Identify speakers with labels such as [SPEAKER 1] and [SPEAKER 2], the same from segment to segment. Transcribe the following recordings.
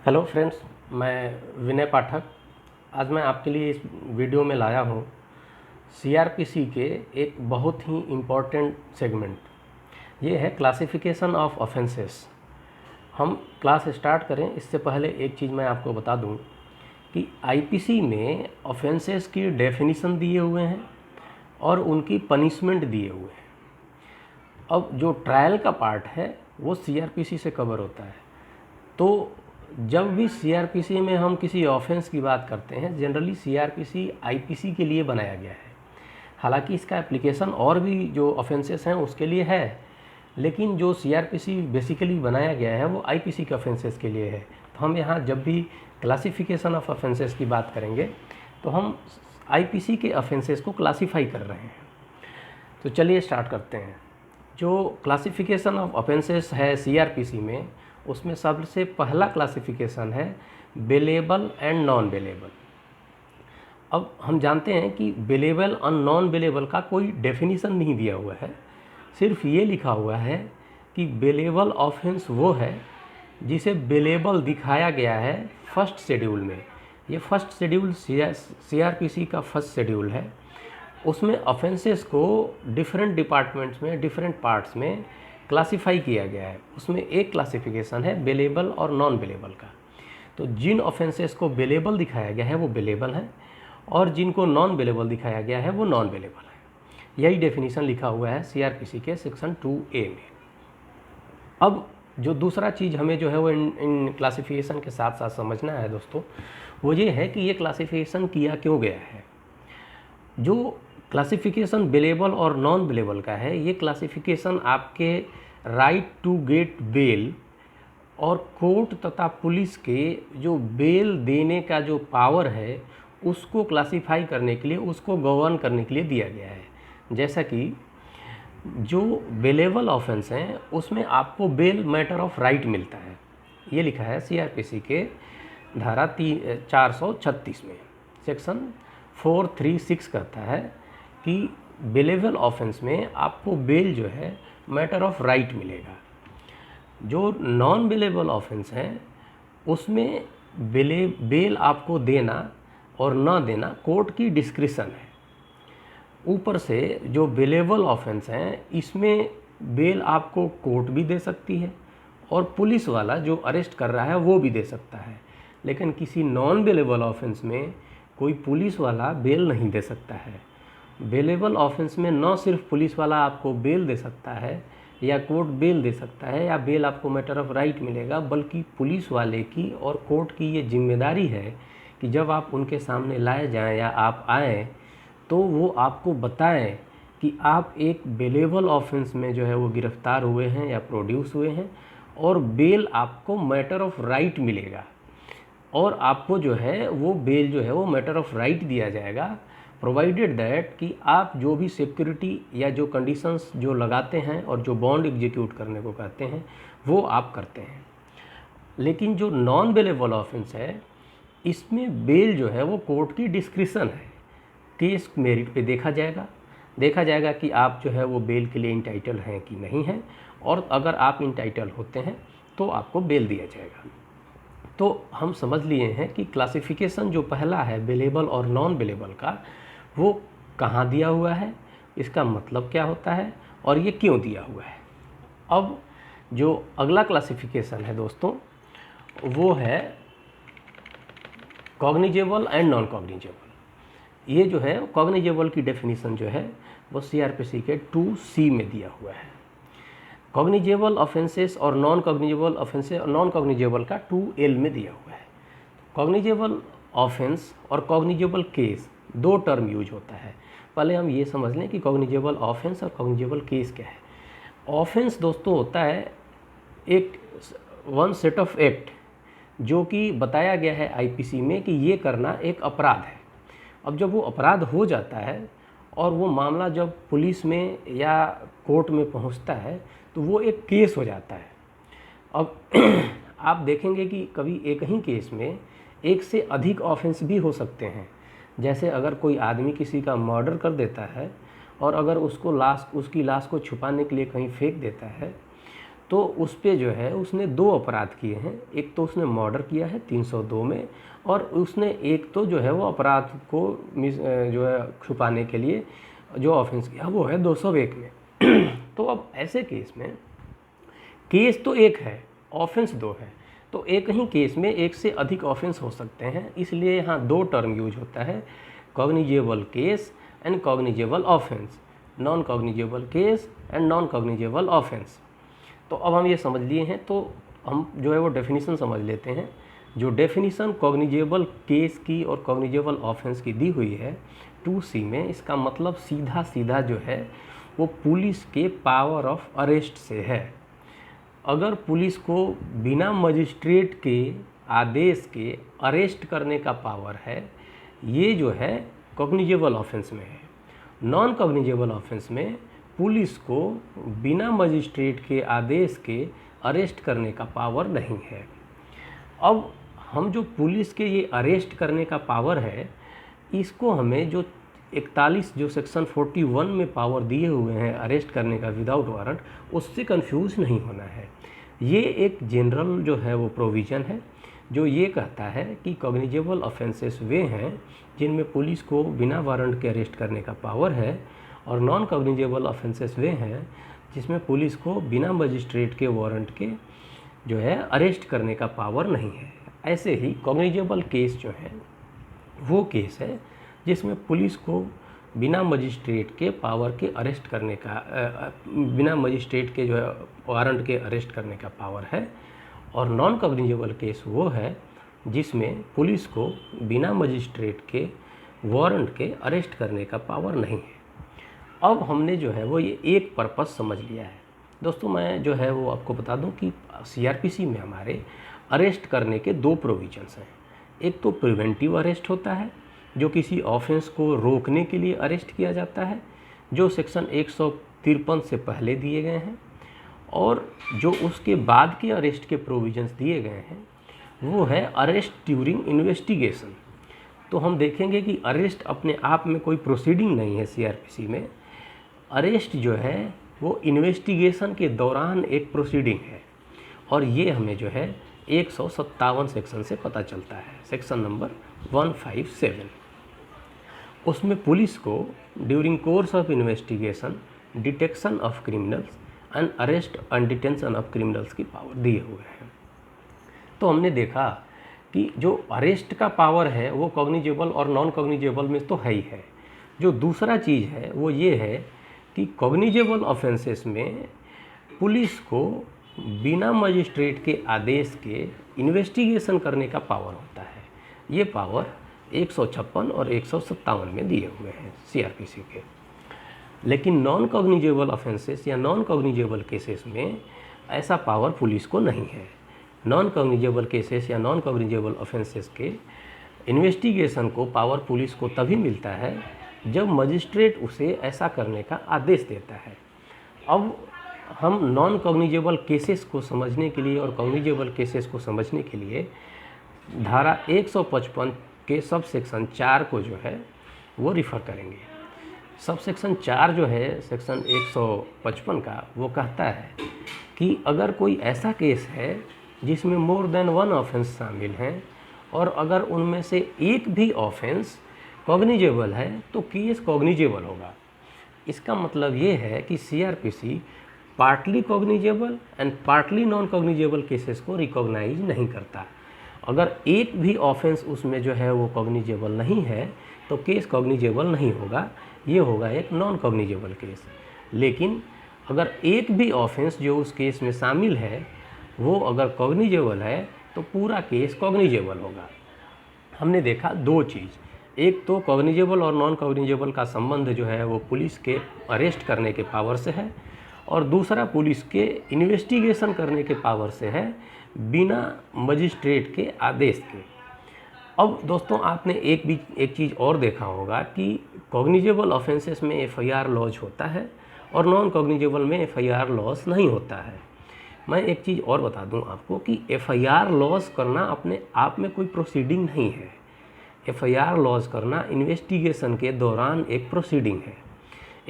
[SPEAKER 1] Hello friends, मैं विनय पाठक। आज मैं आपके लिए इस वीडियो में लाया हूँ सीआरपीसी के एक बहुत ही इम्पोर्टेंट सेगमेंट। ये है क्लासिफिकेशन ऑफ ऑफेंसेस। हम क्लास स्टार्ट करें इससे पहले एक चीज़ मैं आपको बता दूं कि आईपीसी में ऑफेंसेस की डेफिनेशन दिए हुए हैं और उनकी पनिशमेंट दिए हुए हैं। अब जो ट्रायल का पार्ट है वो सीआरपीसी से कवर होता है। तो जब भी सीआरपीसी में हम किसी ऑफेंस की बात करते हैं, जनरली सीआरपीसी आईपीसी के लिए बनाया गया है। हालांकि इसका एप्लीकेशन और भी जो ऑफेंसेस हैं उसके लिए है, लेकिन जो सीआरपीसी बेसिकली बनाया गया है वो आईपीसी के ऑफेंसेस के लिए है। तो हम यहाँ जब भी क्लासिफिकेशन ऑफ ऑफेंसेस की बात करेंगे तो हम आईपीसी के ऑफेंसेस को क्लासीफाई कर रहे हैं। तो चलिए स्टार्ट करते हैं। जो क्लासिफिकेशन ऑफ ऑफेंसेस है सीआरपीसी में, उसमें सबसे पहला क्लासिफिकेशन है बेलेबल एंड नॉन बेलेबल। अब हम जानते हैं कि बेलेबल और नॉन बेलेबल का कोई डेफिनेशन नहीं दिया हुआ है, सिर्फ ये लिखा हुआ है कि बेलेबल ऑफेंस वो है जिसे बेलेबल दिखाया गया है फर्स्ट शेड्यूल में। ये फर्स्ट शेड्यूल सीआरपीसी का फर्स्ट शेड्यूल है। उसमें ऑफेंसेस को डिफरेंट डिपार्टमेंट्स में, डिफरेंट पार्ट्स में क्लासिफाई किया गया है। उसमें एक क्लासिफिकेशन है बेलेबल और नॉन बेलेबल का। तो जिन ऑफेंसेस को बेलेबल दिखाया गया है वो बेलेबल है और जिनको नॉन बेलेबल दिखाया गया है वो नॉन बेलेबल है। यही डेफिनेशन लिखा हुआ है सीआरपीसी के सेक्शन 2A में। अब जो दूसरा चीज़ हमें जो है वो इन क्लासिफिकेशन के साथ साथ समझना है दोस्तों, वो ये है कि ये क्लासिफिकेशन किया क्यों गया है। जो क्लासिफिकेशन बेलेबल और नॉन बेलेबल का है, ये क्लासिफिकेशन आपके राइट टू गेट बेल और कोर्ट तथा पुलिस के जो बेल देने का जो पावर है उसको क्लासिफाई करने के लिए, उसको गवर्न करने के लिए दिया गया है। जैसा कि जो बेलेबल ऑफेंस हैं उसमें आपको बेल मैटर ऑफ राइट मिलता है। ये लिखा है सीआरपीसी के धारा 436 में। सेक्शन 436 कहता है कि बेलेबल ऑफेंस में आपको बेल जो है मैटर ऑफ राइट मिलेगा। जो नॉन बेलेबल ऑफेंस हैं उसमें बेल आपको देना और ना देना कोर्ट की डिस्क्रिशन है। ऊपर से जो बेलेबल ऑफेंस हैं इसमें बेल आपको कोर्ट भी दे सकती है और पुलिस वाला जो अरेस्ट कर रहा है वो भी दे सकता है। लेकिन किसी नॉन बेलेबल ऑफेंस में कोई पुलिस वाला बेल नहीं दे सकता है। बेलेबल ऑफेंस में न सिर्फ पुलिस वाला आपको बेल दे सकता है या कोर्ट बेल दे सकता है या बेल आपको मैटर ऑफ राइट मिलेगा, बल्कि पुलिस वाले की और कोर्ट की ये जिम्मेदारी है कि जब आप उनके सामने लाए जाएं या आप आएँ तो वो आपको बताएं कि आप एक बेलेबल ऑफेंस में जो है वो गिरफ़्तार हुए हैं या प्रोड्यूस हुए हैं और बेल आपको मैटर ऑफ राइट मिलेगा और आपको जो है वो बेल जो है वो मैटर ऑफ राइट दिया जाएगा, प्रोवाइडेड दैट कि आप जो भी सिक्योरिटी या जो कंडीशंस जो लगाते हैं और जो बॉन्ड एग्जीक्यूट करने को कहते हैं वो आप करते हैं। लेकिन जो नॉन बेलेबल ऑफेंस है इसमें बेल जो है वो कोर्ट की डिस्क्रिशन है। केस मेरिट पे देखा जाएगा कि आप जो है वो बेल के लिए इंटाइटल हैं कि नहीं हैं, और अगर आप इंटाइटल होते हैं तो आपको बेल दिया जाएगा। तो हम समझ लिए हैं कि क्लासिफिकेशन जो पहला है बेलेबल और नॉन बेलेबल का, वो कहाँ दिया हुआ है, इसका मतलब क्या होता है और ये क्यों दिया हुआ है। अब जो अगला क्लासिफिकेशन है दोस्तों वो है कॉग्निजेबल एंड नॉन कॉग्निजेबल। ये जो है कॉग्निजेबल की डेफिनेशन जो है वो सीआरपीसी के 2C में दिया हुआ है। कॉग्निजेबल ऑफेंसेस और non cognizable offences, non cognizable का 2L में दिया हुआ है। कॉग्निजेबल ऑफेंस और कॉग्निजेबल केस दो टर्म यूज होता है। पहले हम ये समझ लें कि कॉग्निजेबल ऑफेंस और कॉग्निजेबल केस क्या है। ऑफेंस दोस्तों होता है एक वन सेट ऑफ एक्ट जो कि बताया गया है आईपीसी में कि ये करना एक अपराध है। अब जब वो अपराध हो जाता है और वो मामला जब पुलिस में या कोर्ट में पहुंचता है तो वो एक केस हो जाता है। अब आप देखेंगे कि कभी एक ही केस में एक से अधिक ऑफेंस भी हो सकते हैं। जैसे अगर कोई आदमी किसी का मर्डर कर देता है और अगर उसकी लाश को छुपाने के लिए कहीं फेंक देता है तो उस पे जो है उसने 2 अपराध किए हैं। एक तो उसने मर्डर किया है 302 में, और उसने एक तो जो है वो अपराध को जो है छुपाने के लिए जो ऑफेंस किया वो है 201 में। तो अब ऐसे केस में केस तो एक है, ऑफेंस 2 है, तो एक ही केस में एक से अधिक ऑफेंस हो सकते हैं, इसलिए यहाँ 2 टर्म यूज होता है, cognizable case and cognizable offence, non cognizable case and non cognizable offence. तो अब हम ये समझ लिए हैं, तो हम जो है वो डेफिनेशन समझ लेते हैं। जो डेफिनेशन कॉग्निजेबल केस की और कॉग्निजेबल ऑफेंस की दी हुई है 2C में, इसका मतलब सीधा सीधा जो है वो पुलिस के पावर ऑफ अरेस्ट से है। अगर पुलिस को बिना मजिस्ट्रेट के आदेश के अरेस्ट करने का पावर है, ये जो है कॉग्निजेबल ऑफेंस में है। नॉन कॉग्निजेबल ऑफेंस में पुलिस को बिना मजिस्ट्रेट के आदेश के अरेस्ट करने का पावर नहीं है। अब हम जो पुलिस के ये अरेस्ट करने का पावर है, इसको हमें जो 41 जो सेक्शन 41 में पावर दिए हुए हैं अरेस्ट करने का विदाउट वारंट, उससे कंफ्यूज नहीं होना है। ये एक जनरल जो है वो प्रोविज़न है जो ये कहता है कि कॉग्निजेबल ऑफेंसेस वे हैं जिनमें पुलिस को बिना वारंट के अरेस्ट करने का पावर है, और नॉन कॉग्निजेबल ऑफेंसेस वे हैं जिसमें पुलिस को बिना मजिस्ट्रेट के वारंट के जो है अरेस्ट करने का पावर नहीं है। ऐसे ही कॉग्निजेबल केस जो है वो केस है जिसमें पुलिस को बिना मजिस्ट्रेट के पावर के अरेस्ट करने का बिना मजिस्ट्रेट के जो है वारंट के अरेस्ट करने का पावर है, और नॉन कॉग्निजेबल केस वो है जिसमें पुलिस को बिना मजिस्ट्रेट के वारंट के अरेस्ट करने का पावर नहीं है। अब हमने जो है वो ये एक पर्पस समझ लिया है। दोस्तों मैं जो है वो आपको बता दूं कि CRPC में हमारे अरेस्ट करने के 2 प्रोविजंस हैं। एक तो प्रिवेंटिव अरेस्ट होता है जो किसी ऑफेंस को रोकने के लिए अरेस्ट किया जाता है, जो सेक्शन 153 से पहले दिए गए हैं, और जो उसके बाद के अरेस्ट के प्रोविजंस दिए गए हैं वो है अरेस्ट ड्यूरिंग इन्वेस्टिगेशन। तो हम देखेंगे कि अरेस्ट अपने आप में कोई प्रोसीडिंग नहीं है CRPC में। अरेस्ट जो है वो इन्वेस्टिगेशन के दौरान एक प्रोसीडिंग है, और ये हमें जो है 157 सेक्शन से पता चलता है, सेक्शन नंबर 157। उसमें पुलिस को during course of investigation detection of criminals and arrest and detention of criminals की पावर दिए हुए हैं। तो हमने देखा कि जो अरेस्ट का पावर है वो कॉग्निजेबल और नॉन कॉग्निजेबल में तो है ही है। जो दूसरा चीज़ है वो ये है कि कॉग्निजेबल ऑफेंसेस में पुलिस को बिना मजिस्ट्रेट के आदेश के इन्वेस्टिगेशन करने का पावर होता है। ये पावर 156 और 157 में दिए हुए हैं CRPC के। लेकिन नॉन कॉग्निजेबल ऑफेंसेस या नॉन कॉग्निजेबल केसेस में ऐसा पावर पुलिस को नहीं है। नॉन कॉग्निजेबल केसेस या नॉन कॉग्निजेबल ऑफेंसेस के इन्वेस्टिगेशन को पावर पुलिस को तभी मिलता है जब मजिस्ट्रेट उसे ऐसा करने का आदेश देता है। अब हम नॉन कॉग्निजेबल केसेस को समझने के लिए और कॉग्निजेबल केसेस को समझने के लिए धारा 155 के सब सेक्शन 4 को जो है वो रिफ़र करेंगे। सब सेक्शन 4 जो है सेक्शन 155 का, वो कहता है कि अगर कोई ऐसा केस है जिसमें मोर देन 1 ऑफेंस शामिल हैं और अगर उनमें से एक भी ऑफेंस कॉग्निजेबल है तो केस कॉग्निजेबल होगा। इसका मतलब ये है कि CRPC partly cognizable and partly non cognizable cases को रिकॉग्नाइज नहीं करता। अगर एक भी ऑफेंस उसमें जो है वो कॉग्निजेबल नहीं है तो केस कॉग्निजेबल नहीं होगा, ये होगा एक नॉन कॉग्निजेबल केस। लेकिन अगर एक भी ऑफेंस जो उस केस में शामिल है वो अगर कॉग्निजेबल है तो पूरा केस कॉग्निजेबल होगा। हमने देखा 2 चीज़, एक तो कॉग्निजेबल और नॉन कॉग्निजेबल का संबंध जो है वो पुलिस के अरेस्ट करने के पावर से है, और दूसरा पुलिस के इन्वेस्टिगेशन करने के पावर से है बिना मजिस्ट्रेट के आदेश के। अब दोस्तों आपने एक चीज़ और देखा होगा कि कॉग्निजेबल ऑफेंसेस में FIR लॉज होता है और नॉन कॉग्निजेबल में FIR लॉज नहीं होता है। मैं एक चीज़ और बता दूं आपको कि FIR लॉज करना अपने आप में कोई प्रोसीडिंग नहीं है। FIR लॉज करना इन्वेस्टिगेशन के दौरान एक प्रोसीडिंग है।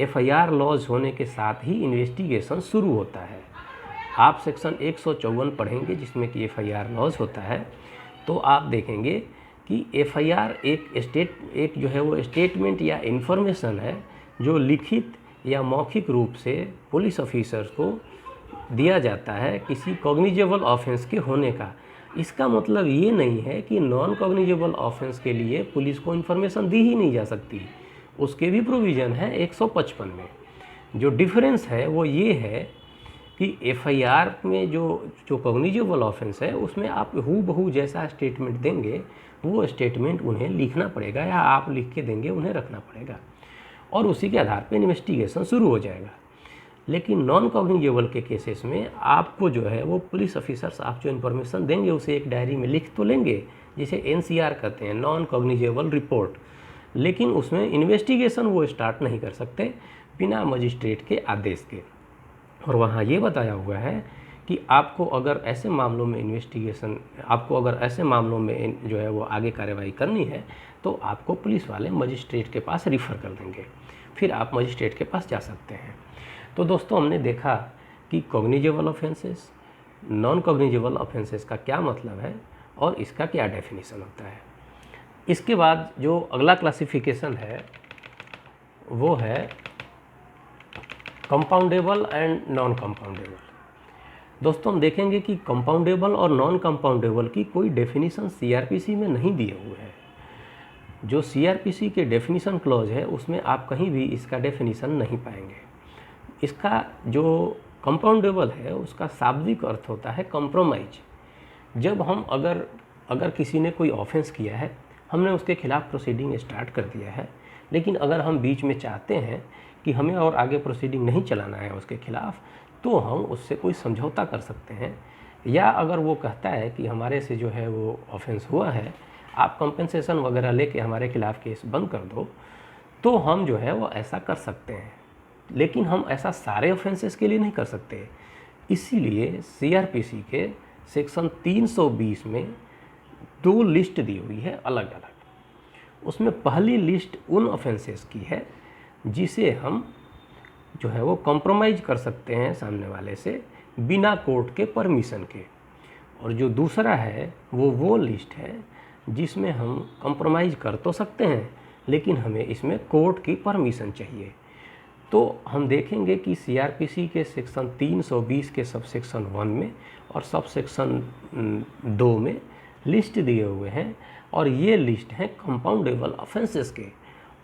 [SPEAKER 1] FIR लॉज होने के साथ ही इन्वेस्टिगेशन शुरू होता है। आप सेक्शन 154 पढ़ेंगे जिसमें कि FIR लॉज होता है, तो आप देखेंगे कि FIR एक जो है वो स्टेटमेंट या इन्फॉर्मेशन है जो लिखित या मौखिक रूप से पुलिस ऑफिसर्स को दिया जाता है किसी कॉग्निजेबल ऑफेंस के होने का। इसका मतलब ये नहीं है कि नॉन कॉग्निजेबल ऑफेंस के लिए पुलिस को इन्फॉर्मेशन दी ही नहीं जा सकती, उसके भी प्रोविज़न है 155 में। जो डिफरेंस है वो ये है कि FIR में जो कॉग्निजेबल ऑफेंस है उसमें आप हूबहू जैसा स्टेटमेंट देंगे, वो स्टेटमेंट उन्हें लिखना पड़ेगा या आप लिख के देंगे उन्हें रखना पड़ेगा, और उसी के आधार पे इन्वेस्टिगेशन शुरू हो जाएगा। लेकिन नॉन कॉग्निजेबल के केसेस में आपको जो है वो पुलिस ऑफिसर्स आप जो इन्फॉर्मेशन देंगे उसे एक डायरी में लिख तो लेंगे, जिसे NCR कहते हैं, नॉन कॉग्निजेबल रिपोर्ट, लेकिन उसमें इन्वेस्टिगेशन वो स्टार्ट नहीं कर सकते बिना मजिस्ट्रेट के आदेश के। और वहाँ ये बताया हुआ है कि आपको अगर ऐसे मामलों में जो है वो आगे कार्रवाई करनी है तो आपको पुलिस वाले मजिस्ट्रेट के पास रिफ़र कर देंगे, फिर आप मजिस्ट्रेट के पास जा सकते हैं। तो दोस्तों, हमने देखा कि cognizable offences, non cognizable offences का क्या मतलब है और इसका क्या डेफिनेशन होता है। इसके बाद जो अगला क्लासिफिकेशन है वो है कंपाउंडेबल एंड नॉन कंपाउंडेबल। दोस्तों, हम देखेंगे कि कंपाउंडेबल और नॉन कंपाउंडेबल की कोई डेफिनेशन CRPC में नहीं दिए हुए हैं। जो CRPC के डेफिनेशन क्लॉज है उसमें आप कहीं भी इसका डेफिनेशन नहीं पाएंगे। इसका जो कंपाउंडेबल है उसका शाब्दिक अर्थ होता है कॉम्प्रोमाइज। जब हम अगर किसी ने कोई ऑफेंस किया है, हमने उसके खिलाफ प्रोसीडिंग स्टार्ट कर दिया है, लेकिन अगर हम बीच में चाहते हैं कि हमें और आगे प्रोसीडिंग नहीं चलाना है उसके खिलाफ, तो हम उससे कोई समझौता कर सकते हैं। या अगर वो कहता है कि हमारे से जो है वो ऑफेंस हुआ है, आप कंपेंसेशन वगैरह लेके हमारे खिलाफ केस बंद कर दो, तो हम जो है वो ऐसा कर सकते हैं। लेकिन हम ऐसा सारे ऑफेंसेस के लिए नहीं कर सकते। इसीलिए CRPC के सेक्शन 320 में 2 लिस्ट दी हुई है अलग अलग। उसमें पहली लिस्ट उन ऑफेंसेस की है जिसे हम जो है वो कॉम्प्रोमाइज़ कर सकते हैं सामने वाले से बिना कोर्ट के परमिशन के, और जो दूसरा है वो लिस्ट है जिसमें हम कॉम्प्रोमाइज़ कर तो सकते हैं लेकिन हमें इसमें कोर्ट की परमिशन चाहिए। तो हम देखेंगे कि CRPC के सेक्शन 320 के सब सेक्शन 1 में और सब सेक्शन 2 में लिस्ट दिए हुए हैं, और ये लिस्ट हैं कंपाउंडेबल ऑफेंसेस के,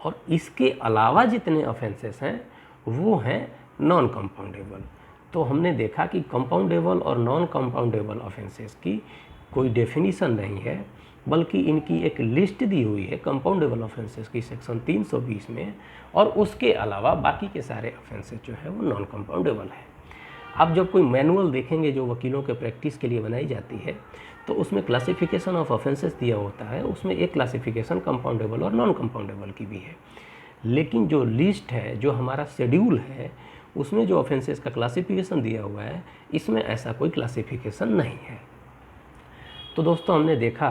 [SPEAKER 1] और इसके अलावा जितने ऑफेंसेस हैं वो हैं नॉन कंपाउंडेबल। तो हमने देखा कि कंपाउंडेबल और नॉन कंपाउंडेबल ऑफेंसेस की कोई डेफिनीशन नहीं है, बल्कि इनकी एक लिस्ट दी हुई है कंपाउंडेबल ऑफेंसेस की सेक्शन 320 में, और उसके अलावा बाकी के सारे ऑफेंसेस जो है वो नॉन कंपाउंडेबल है। आप जब कोई मैनुअल देखेंगे जो वकीलों के प्रैक्टिस के लिए बनाई जाती है, तो उसमें क्लासिफिकेशन ऑफ ऑफेंसेस दिया होता है, उसमें एक क्लासिफिकेशन कंपाउंडेबल और नॉन कंपाउंडेबल की भी है। लेकिन जो लिस्ट है, जो हमारा शेड्यूल है, उसमें जो ऑफेंसेस का क्लासिफिकेशन दिया हुआ है, इसमें ऐसा कोई क्लासिफिकेशन नहीं है। तो दोस्तों, हमने देखा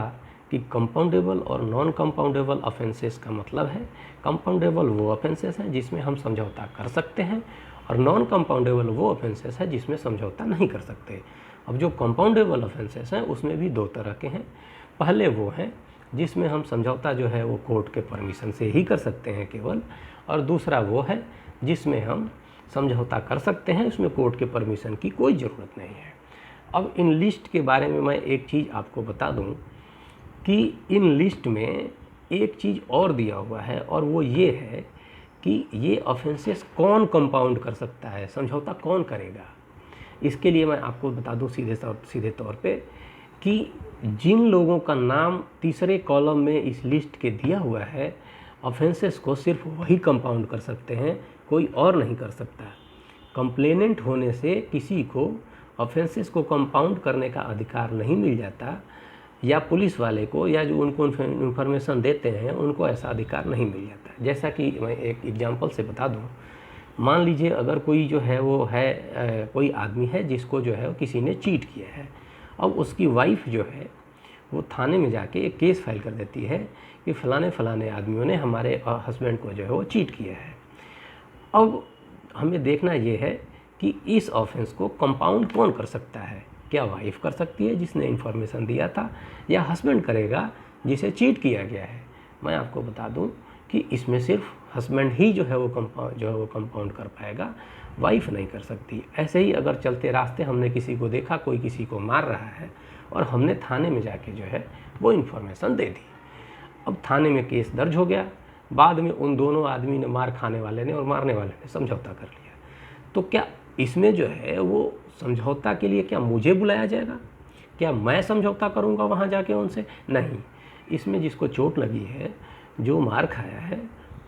[SPEAKER 1] कि कंपाउंडेबल और नॉन कंपाउंडेबल ऑफेंसेस का मतलब है, कंपाउंडेबल वो ऑफेंसेस हैं जिसमें हम समझौता कर सकते हैं, और नॉन कंपाउंडेबल वो ऑफेंसेस है जिसमें समझौता नहीं कर सकते। अब जो कंपाउंडेबल ऑफेंसेस हैं उसमें भी 2 तरह के हैं। पहले वो हैं जिसमें हम समझौता जो है वो कोर्ट के परमिशन से ही कर सकते हैं केवल, और दूसरा वो है जिसमें हम समझौता कर सकते हैं, उसमें कोर्ट के परमिशन की कोई ज़रूरत नहीं है। अब इन लिस्ट के बारे में मैं एक चीज़ आपको बता दूं कि इन लिस्ट में एक चीज़ और दिया हुआ है, और वो ये है कि ये ऑफेंसेस कौन कंपाउंड कर सकता है, समझौता कौन करेगा। इसके लिए मैं आपको बता दूं सीधे तौर पे कि जिन लोगों का नाम तीसरे कॉलम में इस लिस्ट के दिया हुआ है, ऑफेंसेस को सिर्फ वही कंपाउंड कर सकते हैं, कोई और नहीं कर सकता। कंप्लेनेंट होने से किसी को ऑफेंसेस को कंपाउंड करने का अधिकार नहीं मिल जाता, या पुलिस वाले को या जो उनको इन्फॉर्मेशन देते हैं उनको ऐसा अधिकार नहीं मिल जाता। जैसा कि मैं एक एग्जांपल से बता दूं, मान लीजिए अगर कोई जो है वो है कोई आदमी है जिसको जो है वो किसी ने चीट किया है, अब उसकी वाइफ जो है वो थाने में जाके एक केस फाइल कर देती है कि फ़लाने आदमियों ने हमारे हस्बैंड को जो है वो चीट किया है। अब हमें देखना ये है कि इस ऑफेंस को कंपाउंड कौन कर सकता है। क्या वाइफ कर सकती है जिसने इन्फॉर्मेशन दिया था, या हस्बैंड करेगा जिसे चीट किया गया है। मैं आपको बता दूं कि इसमें सिर्फ हस्बैंड ही जो है वो कंपाउंड कर पाएगा, वाइफ नहीं कर सकती। ऐसे ही अगर चलते रास्ते हमने किसी को देखा कोई किसी को मार रहा है और हमने थाने में जाके जो है वो इन्फॉर्मेशन दे दी, अब थाने में केस दर्ज हो गया, बाद में उन दोनों आदमी ने, मार खाने वाले ने और मारने वाले ने, समझौता कर लिया, तो क्या इसमें जो है वो समझौता के लिए क्या मुझे बुलाया जाएगा? क्या मैं समझौता करूंगा वहाँ जाके उनसे? नहीं, इसमें जिसको चोट लगी है, जो मार खाया है,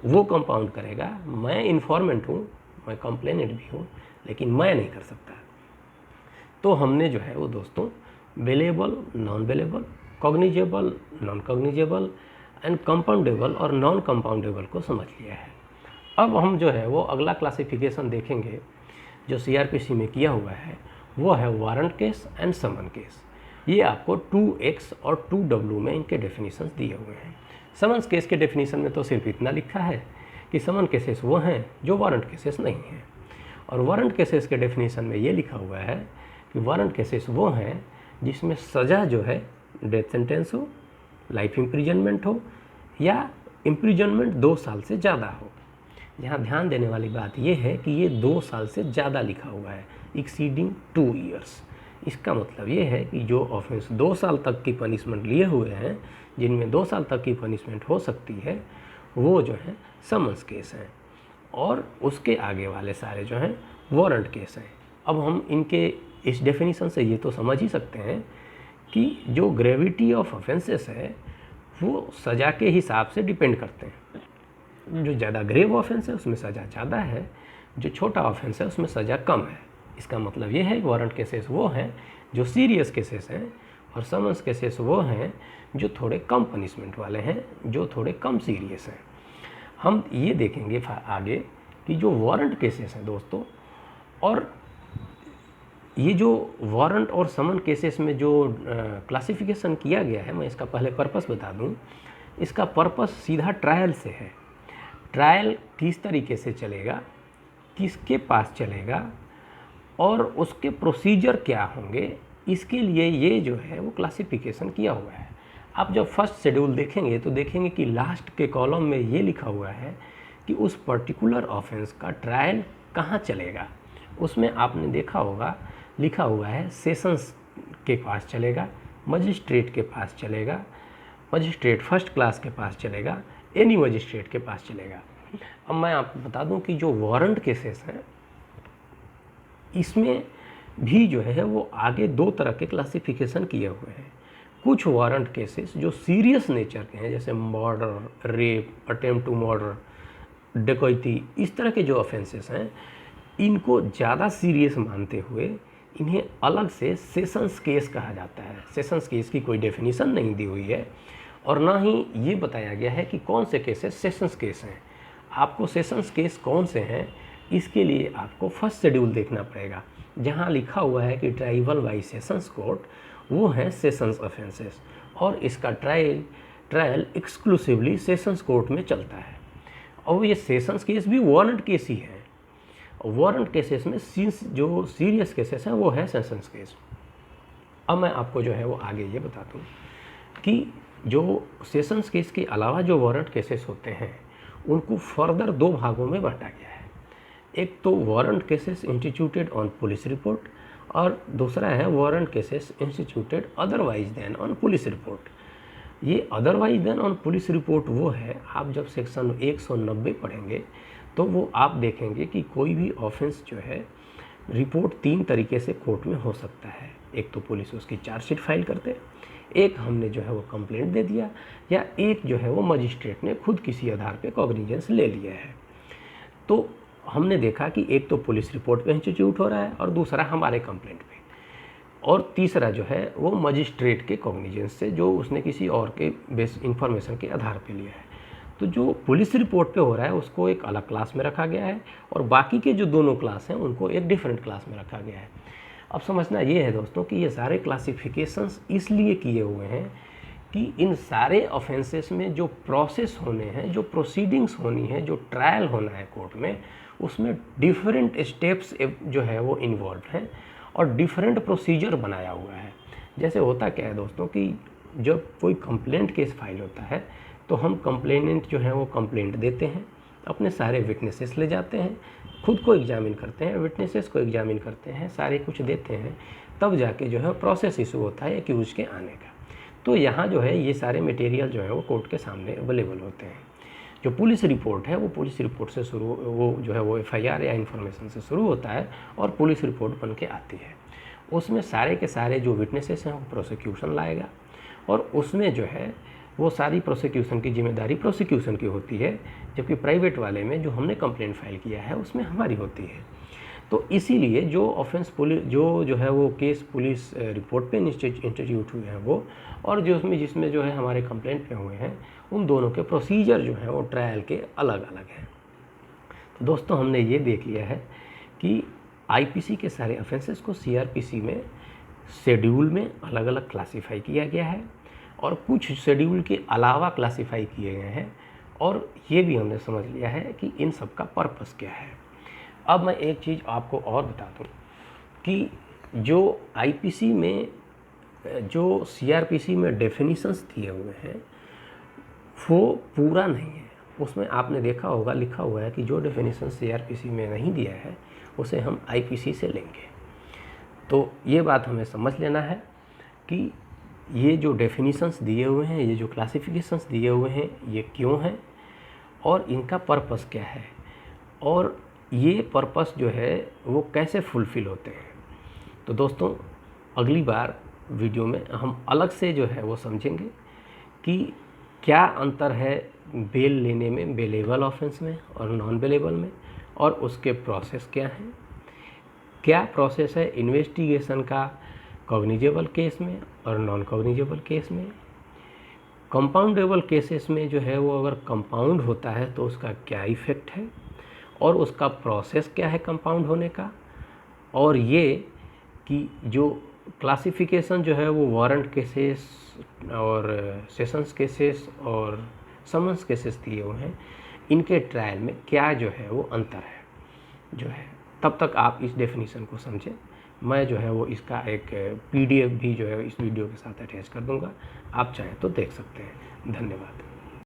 [SPEAKER 1] वो कंपाउंड करेगा। मैं इन्फॉर्मेंट हूँ, मैं कंप्लेनेंट भी हूँ, लेकिन मैं नहीं कर सकता। तो हमने जो है वो दोस्तों bailable, non bailable, cognizable, non cognizable and compoundable और नॉन कंपाउंडेबल को समझ लिया है। अब हम जो है वो अगला क्लासिफिकेशन देखेंगे जो सीआरपीसी में किया हुआ है, वो है warrant case and summon case. ये आपको 2X और 2W में इनके डेफिनेशंस दिए हुए हैं। समन्स केस के डेफिनेशन में तो सिर्फ इतना लिखा है कि समन केसेस वो हैं जो वारंट केसेस नहीं हैं, और वारंट केसेस के डेफिनेशन में ये लिखा हुआ है कि वारंट केसेस वो हैं जिसमें सज़ा जो है डेथ सेंटेंस हो, लाइफ इम्प्रिजनमेंट हो, या इम्प्रिजनमेंट 2 साल से ज़्यादा हो। यहाँ ध्यान देने वाली बात यह है कि ये 2 साल से ज़्यादा लिखा हुआ है, एक्सीडिंग 2 ईयर्स। इसका मतलब ये है कि जो ऑफेंस 2 साल तक की पनिशमेंट लिए हुए हैं, जिनमें 2 साल तक की पनिशमेंट हो सकती है, वो जो है समन्स केस हैं, और उसके आगे वाले सारे जो हैं वारंट केस हैं। अब हम इनके इस डेफिनेशन से ये तो समझ ही सकते हैं कि जो ग्रेविटी ऑफ ऑफेंसेस है वो सज़ा के हिसाब से डिपेंड करते हैं। जो ज़्यादा ग्रेव ऑफेंस है उसमें सज़ा ज़्यादा है, जो छोटा ऑफेंस है उसमें सज़ा कम है। इसका मतलब ये है कि वारंट केसेस वो हैं जो सीरियस केसेस हैं, और समन्स केसेस वो हैं जो थोड़े कम पनिशमेंट वाले हैं, जो थोड़े कम सीरियस हैं। हम ये देखेंगे आगे कि जो वारंट केसेस हैं दोस्तों, और ये जो वारंट और समन केसेस में जो क्लासिफिकेशन किया गया है, मैं इसका पहले पर्पस बता दूं। इसका पर्पस सीधा ट्रायल से है। ट्रायल किस तरीके से चलेगा, किसके पास चलेगा, और उसके प्रोसीजर क्या होंगे, इसके लिए ये जो है वो क्लासिफिकेशन किया हुआ है। आप जब फर्स्ट शेड्यूल देखेंगे तो देखेंगे कि लास्ट के कॉलम में ये लिखा हुआ है कि उस पर्टिकुलर ऑफेंस का ट्रायल कहाँ चलेगा। उसमें आपने देखा होगा लिखा हुआ है सेशंस के पास चलेगा, मजिस्ट्रेट के पास चलेगा, मजिस्ट्रेट फर्स्ट क्लास के पास चलेगा, एनी मजिस्ट्रेट के पास चलेगा। अब मैं आपको बता दूं कि जो वारंट केसेस हैं इसमें भी जो है वो आगे 2 तरह के क्लासिफिकेशन किए हुए हैं। कुछ वारंट केसेस जो सीरियस नेचर के हैं, जैसे murder, rape, attempt to murder, डकैती, इस तरह के जो ऑफेंसेस हैं, इनको ज़्यादा सीरियस मानते हुए इन्हें अलग से सेशंस केस कहा जाता है। सेशंस केस की कोई डेफिनेशन नहीं दी हुई है, और ना ही ये बताया गया है कि कौन से केसेस सेशंस केस हैं। आपको सेशंस केस कौन से हैं, इसके लिए आपको फर्स्ट शेड्यूल देखना पड़ेगा, जहाँ लिखा हुआ है कि ट्राइबल बाई सेशंस कोर्ट वो हैं सेशंस ऑफेंसेस, और इसका ट्रायल एक्सक्लूसिवली सेशंस कोर्ट में चलता है। और ये सेशंस केस भी वारंट केस ही है। वारंट केसेस में जो सीरियस केसेस हैं वो है सेशंस केस। अब मैं आपको जो है वो आगे ये बता दूँ कि जो सेशंस केस के अलावा जो वारंट केसेस होते हैं उनको फर्दर 2 भागों में बांटा गया है। एक तो warrant cases instituted on police report, और दूसरा है warrant cases instituted otherwise than on police report. ये otherwise than on police report वो है, आप जब सेक्शन 190 पढ़ेंगे तो वो आप देखेंगे कि कोई भी ऑफेंस जो है रिपोर्ट 3 तरीके से कोर्ट में हो सकता है। एक तो पुलिस उसकी चार्जशीट फाइल करते, एक हमने जो है वो कंप्लेंट दे दिया, या एक जो है वो मजिस्ट्रेट ने खुद किसी आधार पे कॉग्निजेंस ले लिया है। तो हमने देखा कि एक तो पुलिस रिपोर्ट पे इंस्टीट्यूट हो रहा है, और दूसरा हमारे कंप्लेंट पे, और तीसरा जो है वो मजिस्ट्रेट के कॉग्निजेंस से, जो उसने किसी और के बेस इंफॉर्मेशन के आधार पे लिया है। तो जो पुलिस रिपोर्ट पे हो रहा है उसको एक अलग क्लास में रखा गया है, और बाकी के जो दोनों क्लास हैं उनको एक डिफरेंट क्लास में रखा गया है। अब समझना ये है दोस्तों कि ये सारे क्लासिफिकेशंस इसलिए किए हुए हैं कि इन सारे ऑफेंसेस में जो प्रोसेस होने हैं, जो प्रोसीडिंग्स होनी है, जो ट्रायल होना है कोर्ट में, उसमें डिफरेंट स्टेप्स जो है वो इन्वॉल्व हैं और डिफरेंट प्रोसीजर बनाया हुआ है। जैसे होता क्या है दोस्तों कि जब कोई कंप्लेंट केस फाइल होता है तो हम कंप्लेनेंट जो है वो कंप्लेंट देते हैं, अपने सारे विटनेसेस ले जाते हैं, खुद को एग्जामिन करते हैं, विटनेसेस को एग्जामिन करते हैं, सारे कुछ देते हैं, तब जाके जो है प्रोसेस इशू होता है एक्यूज के आने का। तो यहाँ जो है ये सारे मटेरियल जो है वो कोर्ट के सामने अवेलेबल होते हैं। जो पुलिस रिपोर्ट है वो पुलिस रिपोर्ट से शुरू, वो जो है वो एफआईआर या इन्फॉर्मेशन से शुरू होता है और पुलिस रिपोर्ट बन के आती है। उसमें सारे के सारे जो विटनेसेस हैं वो प्रोसिक्यूशन लाएगा और उसमें जो है वो सारी प्रोसिक्यूशन की जिम्मेदारी प्रोसिक्यूशन की होती है, जबकि प्राइवेट वाले में जो हमने कंप्लेंट फाइल किया है उसमें हमारी होती है। तो इसीलिए जो ऑफेंस पुलिस जो है वो केस पुलिस रिपोर्ट पे इंस्टीट्यूट हुए हैं वो, और जो उसमें जिसमें जो है हमारे कंप्लेंट पे हुए हैं, उन दोनों के प्रोसीजर जो हैं वो ट्रायल के अलग अलग हैं। तो दोस्तों हमने ये देख लिया है कि आईपीसी के सारे ऑफेंसेस को सीआरपीसी में शेड्यूल में अलग अलग क्लासीफाई किया गया है और कुछ शेड्यूल के अलावा क्लासीफाई किए गए हैं, और ये भी हमने समझ लिया है कि इन सब का पर्पस क्या है। अब मैं एक चीज़ आपको और बता दूं कि जो आईपीसी में जो सीआरपीसी में डेफिनेशंस दिए हुए हैं वो पूरा नहीं है। उसमें आपने देखा होगा लिखा हुआ है कि जो डेफिनेशन सीआरपीसी में नहीं दिया है उसे हम आईपीसी से लेंगे। तो ये बात हमें समझ लेना है कि ये जो डेफिनेशंस दिए हुए हैं, ये जो क्लासिफिकेशंस दिए हुए हैं, ये क्यों हैं और इनका पर्पस क्या है, और ये पर्पस जो है वो कैसे फुलफ़िल होते हैं। तो दोस्तों अगली बार वीडियो में हम अलग से जो है वो समझेंगे कि क्या अंतर है बेल लेने में, बेलेबल ऑफेंस में और नॉन बेलेबल में, और उसके प्रोसेस क्या हैं, क्या प्रोसेस है इन्वेस्टिगेशन का कॉग्निजेबल केस में और नॉन कॉग्निजेबल केस में, कंपाउंडेबल केसेस में जो है वो अगर कंपाउंड होता है तो उसका क्या इफ़ेक्ट है और उसका प्रोसेस क्या है कंपाउंड होने का, और ये कि जो क्लासिफिकेशन जो है वो वारंट केसेस और सेशंस केसेस और समन्स केसेस दिए हुए हैं, इनके ट्रायल में क्या जो है वो अंतर है जो है। तब तक आप इस डेफिनेशन को समझें। मैं जो है वो इसका एक पीडीएफ भी जो है इस वीडियो के साथ अटैच कर दूंगा, आप चाहें तो देख सकते हैं। धन्यवाद।